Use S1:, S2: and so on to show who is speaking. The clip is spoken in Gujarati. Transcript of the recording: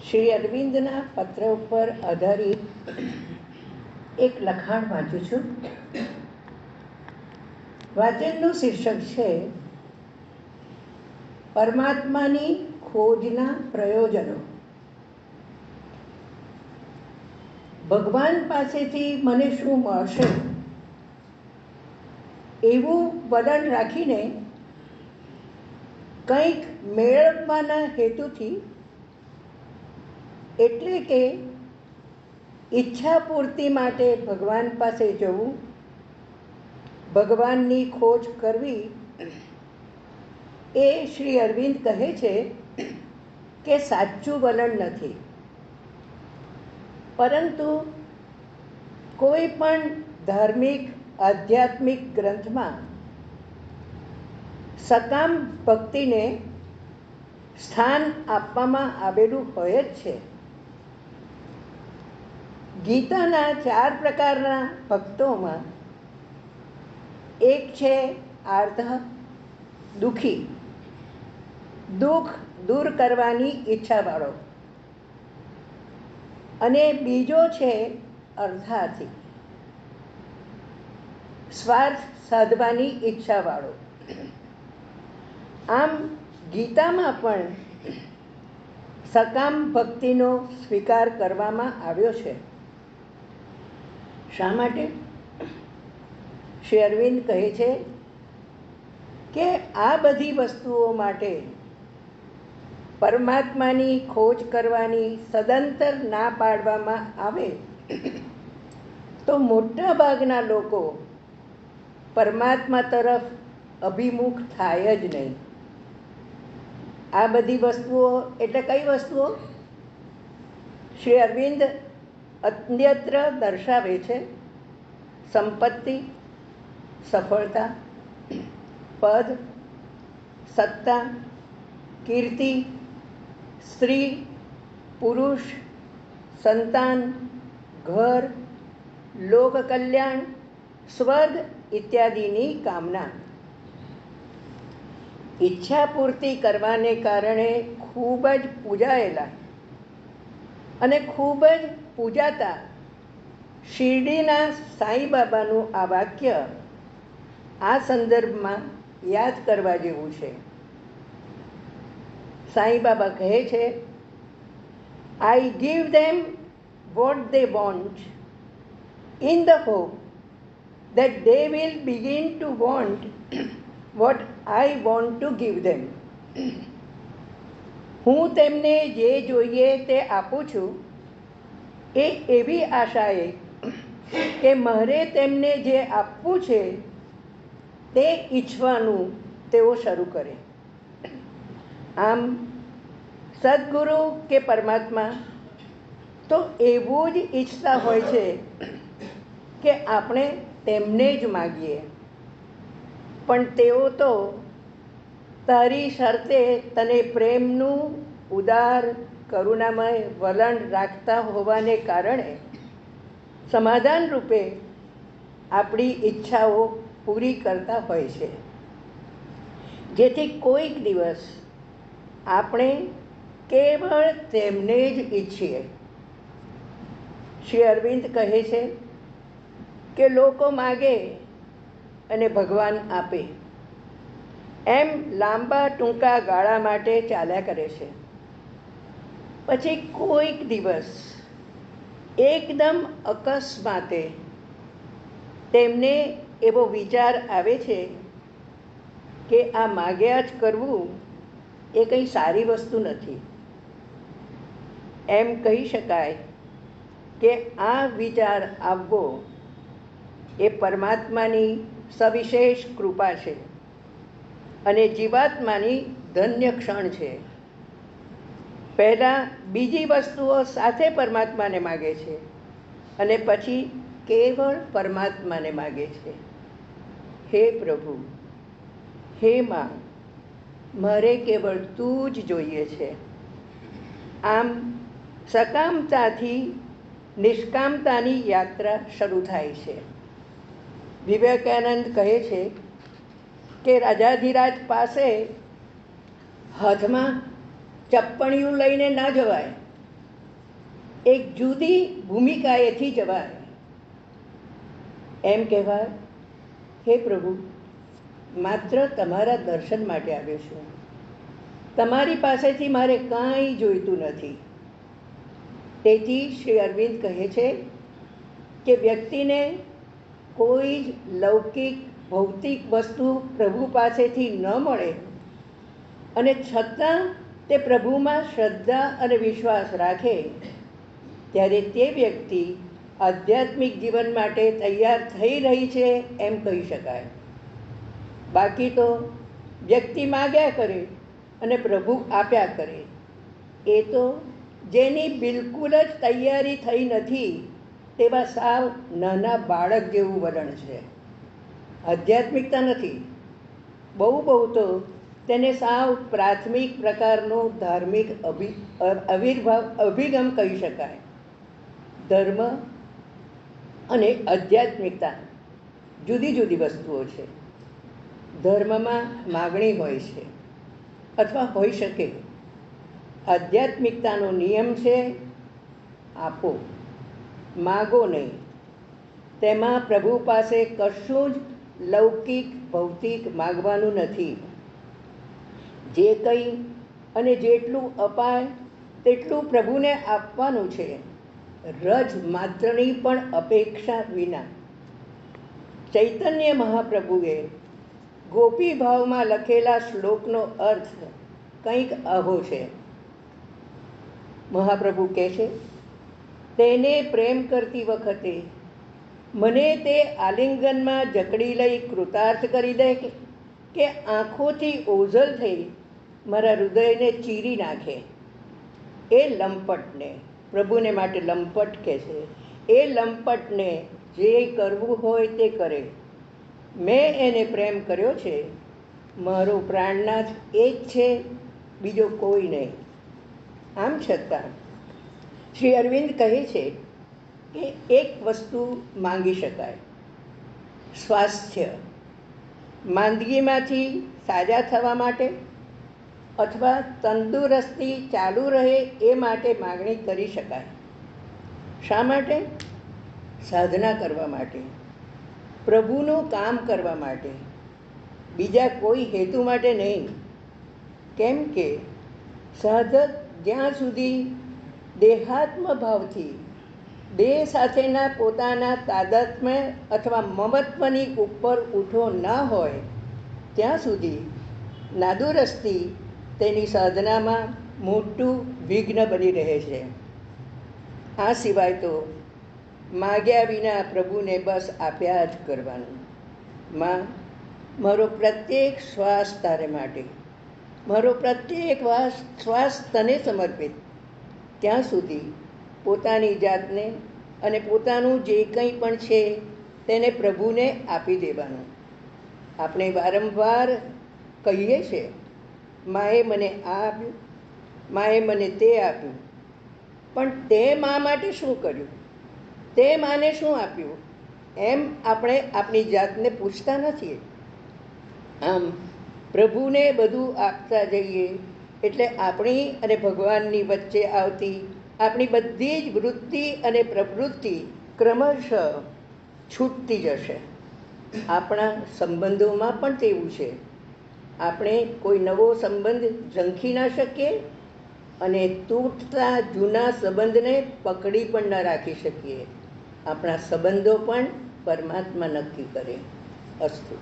S1: શ્રી અરવિંદના પત્ર ઉપર આધારિત એક લખાણ વાંચું છું. વાચનનું શીર્ષક છે પરમાત્માની ખોજના પ્રયોજનો. ભગવાન પાસેથી મને શું મળશે એવું વલણ રાખીને કંઈક મેળવવાના હેતુથી, એટલે કે ઈચ્છા પૂર્તિ માટે ભગવાન પાસે જવું, ભગવાનની ખોજ કરવી, એ શ્રી અરવિંદ કહે છે કે સાચું વલણ નથી. પરંતુ કોઈ પણ ધાર્મિક આધ્યાત્મિક ગ્રંથમાં સકામ ભક્તિને સ્થાન આપવામાં આવેલું હોય જ છે. ગીતાના 4 પ્રકારના ભક્તોમાં એક છે આર્ત, દુઃખી, દુઃખ દૂર કરવાની ઈચ્છાવાળો, અને બીજો છે અર્થાર્થી, સ્વાર્થ સાધવાની ઈચ્છાવાળો. આમ ગીતામાં પણ સકામ ભક્તિનો સ્વીકાર કરવામાં આવ્યો છે. શા માટે? શ્રી અરવિંદ કહે છે કે આ બધી વસ્તુઓ માટે પરમાત્માની ખોજ કરવાની સદંતર ના પાડવામાં આવે તો મોટા ભાગના લોકો પરમાત્મા તરફ અભિમુખ થાય જ નહીં. આ બધી વસ્તુઓ એટલે કઈ વસ્તુઓ? શ્રી અરવિંદ અન્યત્ર દર્શાવે છે સંપત્તિ, સફળતા, પદ, સત્તા, કીર્તિ, સ્ત્રી, પુરુષ, સંતાન, ઘર, લોક કલ્યાણ, સ્વર્ગ ઇત્યાદિની કામના. ઈચ્છા પૂર્તિ કરવાને કારણે ખૂબ જ પૂજાયેલા અને ખૂબ જ પૂજાતા શિરડીના સાંઈબાબાનું આ વાક્ય આ સંદર્ભમાં યાદ કરવા જેવું છે. સાંઈબાબા કહે છે, આઈ give them what they want in the hope that they will begin to want what I want to give them. હું તેમને જે જોઈએ તે આપું છું એ એવી આશાએ કે મારે તેમને જે આપવું છે તે ઈચ્છવાનું તેઓ શરૂ કરે. આમ સદગુરુ કે પરમાત્મા તો એવું જ ઈચ્છતા હોય છે કે આપણે તેમને જ માગીએ, પણ તેઓ તો તારી શરતે તને પ્રેમનું ઉદાર કરુણામય વલણ રાખતા હોવાને કારણે સમાધાન રૂપે આપણી ઈચ્છાઓ પૂરી કરતા હોય છે, જેથી કોઈક દિવસ આપણે કેવળ તેમને જ ઈચ્છીએ. શ્રી અરવિંદ કહે છે કે લોકો માગે અને ભગવાન આપે, એમ લાંબા ટૂંકા ગાળા માટે ચાલ્યા કરે છે. પછી કોઈક દિવસ એકદમ અકસ્માતે તેમને એવો વિચાર આવે છે કે આ માગ્યા જ કરવું એ કંઈ સારી વસ્તુ નથી. એમ કહી શકાય કે આ વિચાર આવવો એ પરમાત્માની સવિશેષ કૃપા છે અને જીવાત્માની ધન્ય ક્ષણ છે. પહેલાં બીજી વસ્તુઓ સાથે પરમાત્માને માગે છે અને પછી કેવળ પરમાત્માને માગે છે. હે પ્રભુ, હે માં, મારે કેવળ તું જ જોઈએ છે. આમ સકામતાથી નિષ્કામતાની યાત્રા શરૂ થાય છે. વિવેકાનંદ કહે છે કે રાજાધિરાજ પાસે હાથમાં ચપ્પણીયું લઈને ના જવાય, એક જુદી ભૂમિકાએથી જવાય. એમ કહેવાય, હે પ્રભુ, માત્ર તમારા દર્શન માટે આવ્યો છું, તમારી પાસેથી મારે કાંઈ જોઈતું નથી. તેથી શ્રી અરવિંદ કહે છે કે વ્યક્તિને કોઈ જ લૌકિક ભૌતિક વસ્તુ પ્રભુ પાસેથી ન મળે અને છતાં તે પ્રભુમાં શ્રદ્ધા અને વિશ્વાસ રાખે, ત્યારે તે વ્યક્તિ આધ્યાત્મિક જીવન માટે તૈયાર થઈ રહી છે એમ કહી શકાય. બાકી તો વ્યક્તિ માગ્યા કરે અને પ્રભુ આપ્યા કરે, એ તો જેની બિલકુલ જ તૈયારી થઈ નથી તેવા સાવ નાના બાળક જેવું વલણ છે. આધ્યાત્મિકતા નથી, બહુ તો તેને સાવ પ્રાથમિક પ્રકારનો ધાર્મિક અભિગમ કહી શકાય. ધર્મ અને આધ્યાત્મિકતા જુદી જુદી વસ્તુઓ છે. ધર્મમાં માગણી હોય છે અથવા હોઈ શકે. આધ્યાત્મિકતાનો નિયમ છે આપો, માગો નહીં. તેમાં પ્રભુ પાસે કશું જ લૌકિક ભૌતિક માગવાનું નથી. જે કંઈ અને જેટલું અપાય તેટલું પ્રભુને આપવાનું છે, રજ માત્રની પણ અપેક્ષા વિના. ચૈતન્ય મહાપ્રભુએ ગોપી ભાવમાં લખેલા શ્લોકનો અર્થ કંઈક આવો છે. મહાપ્રભુ કહે છે, તેને પ્રેમ કરતી વખતે મને તે આલિંગનમાં જકડી લઈ કૃતાર્થ કરી દે કે આંખોથી ઓઝલ થઈ મારા હૃદયને ચીરી નાખે. એ લંપટને, પ્રભુને માટે લંપટ કહે છે, એ લંપટને જે કરવું હોય તે કરે. મેં એને પ્રેમ કર્યો છે, મારો પ્રાણનાથ એ જ છે, બીજો કોઈ નહીં. આમ છતાં શ્રી અરવિંદ કહે છે કે એક વસ્તુ માંગી શકાય, સ્વાસ્થ્ય. માંદગીમાંથી સાજા થવા માટે અથવા તંદુરસ્તી ચાલુ રહે એ માટે માગણી કરી શકાય. શા માટે? સાધના કરવા માટે, પ્રભુનું કામ કરવા માટે, બીજા કોઈ હેતુ માટે નહીં. કેમ કે સાધક જ્યાં સુધી દેહાત્મ ભાવથી દેહ સાથેના પોતાના તાદાત્મ્ય અથવા મમત્વની ઉપર ઉઠો ના હોય ત્યાં સુધી નાદુરસ્તી તેની સાધનામાં મોટું વિઘ્ન બની રહે છે. આ સિવાય તો માગ્યા વિના પ્રભુને બસ આપ્યા જ કરવાનું. માં, મારો પ્રત્યેક શ્વાસ તારે માટે, મારો પ્રત્યેક શ્વાસ તને સમર્પિત. ત્યાં સુધી પોતાની જાતને અને પોતાનું જે કંઈ પણ છે તેને પ્રભુને આપી દેવાનું. આપણે વારંવાર કહીએ છીએ, માએ મને આ આપ્યું, માએ મને તે આપ્યું, પણ તે મા માટે શું કર્યું, તે માને શું આપ્યું, એમ આપણે આપણી જાતને પૂછતા નથી. આમ પ્રભુને બધું આપતા જઈએ એટલે આપણી અને ભગવાનની વચ્ચે આવતી આપણી બધી જ વૃત્તિ અને પ્રવૃત્તિ ક્રમશઃ છૂટતી જશે. આપણા સંબંધોમાં પણ તેવું છે. આપણે કોઈ નવો સંબંધ ઝંખી ના શકીએ અને તૂટતા જૂના સંબંધને પકડી પણ ન રાખી શકીએ. આપણા સંબંધો પણ પરમાત્મા નક્કી કરે. અસ્તુ.